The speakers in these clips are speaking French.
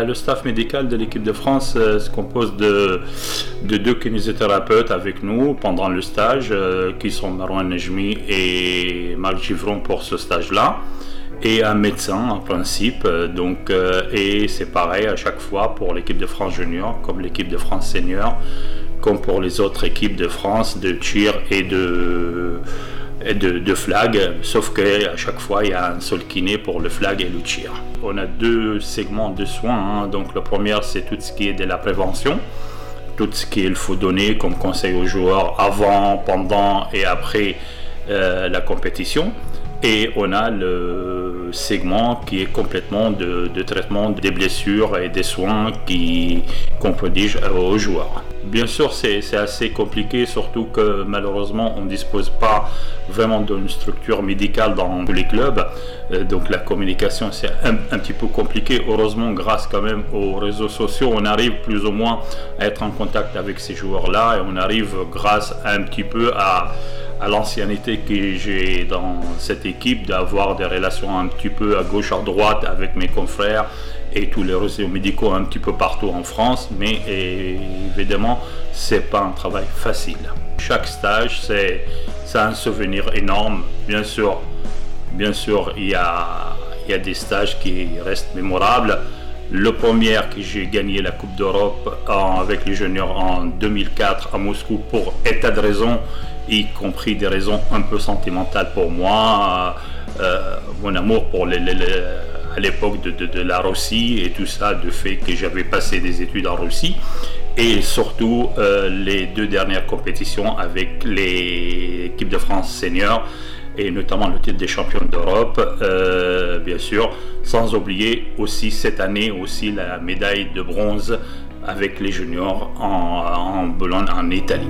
Le staff médical de l'équipe de France se compose de deux kinésithérapeutes avec nous pendant le stage, qui sont Marouane Nejmi et Marc Givron pour ce stage-là, et un médecin en principe. Et c'est pareil à chaque fois pour l'équipe de France junior, comme l'équipe de France senior, comme pour les autres équipes de France de tir et de flag, sauf qu'à chaque fois il y a un seul kiné pour le flag et le tir. On a deux segments de soins, Donc le premier, c'est tout ce qui est de la prévention, tout ce qu'il faut donner comme conseil aux joueurs avant, pendant et après la compétition. Et on a le segment qui est complètement de traitement des blessures et des soins qu'on prodige aux joueurs. Bien sûr, c'est assez compliqué, surtout que malheureusement on ne dispose pas vraiment d'une structure médicale dans tous les clubs. Donc la communication, c'est un petit peu compliqué. Heureusement, grâce quand même aux réseaux sociaux, on arrive plus ou moins à être en contact avec ces joueurs-là, et on arrive, grâce un petit peu à l'ancienneté que j'ai dans cette équipe, d'avoir des relations un petit peu à gauche, à droite avec mes confrères et tous les réseaux médicaux un petit peu partout en France, mais évidemment c'est pas un travail facile. Chaque stage c'est un souvenir énorme. Bien sûr il y a des stages qui restent mémorables. Le premier, que j'ai gagné la Coupe d'Europe avec les juniors en 2004 à Moscou, pour état de raison, y compris des raisons un peu sentimentales pour moi, mon amour pour à l'époque de la Russie et tout ça, du fait que j'avais passé des études en Russie, et surtout les deux dernières compétitions avec l'équipe de France senior, et notamment le titre des champions d'Europe, bien sûr, sans oublier aussi cette année aussi la médaille de bronze avec les juniors en Bologne, en Italie.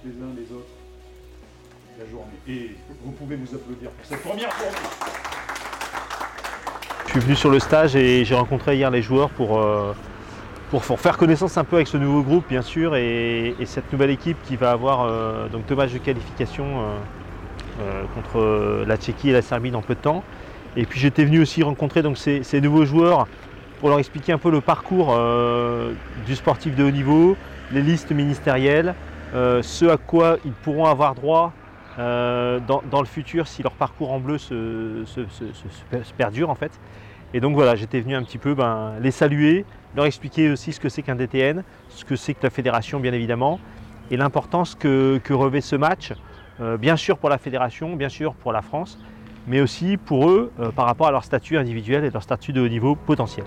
Les uns les autres la journée. Et vous pouvez vous applaudir pour cette première journée. Je suis venu sur le stage et j'ai rencontré hier les joueurs pour faire connaissance un peu avec ce nouveau groupe, bien sûr, et cette nouvelle équipe qui va avoir donc 2 matchs de qualification contre la Tchéquie et la Serbie dans peu de temps. Et puis j'étais venu aussi rencontrer donc ces nouveaux joueurs pour leur expliquer un peu le parcours du sportif de haut niveau, les listes ministérielles, ce à quoi ils pourront avoir droit dans le futur si leur parcours en bleu se perdure en fait. Et donc voilà, j'étais venu un petit peu les saluer, leur expliquer aussi ce que c'est qu'un DTN, ce que c'est que la fédération bien évidemment, et l'importance que revêt ce match, bien sûr pour la fédération, bien sûr pour la France, mais aussi pour eux par rapport à leur statut individuel et leur statut de haut niveau potentiel.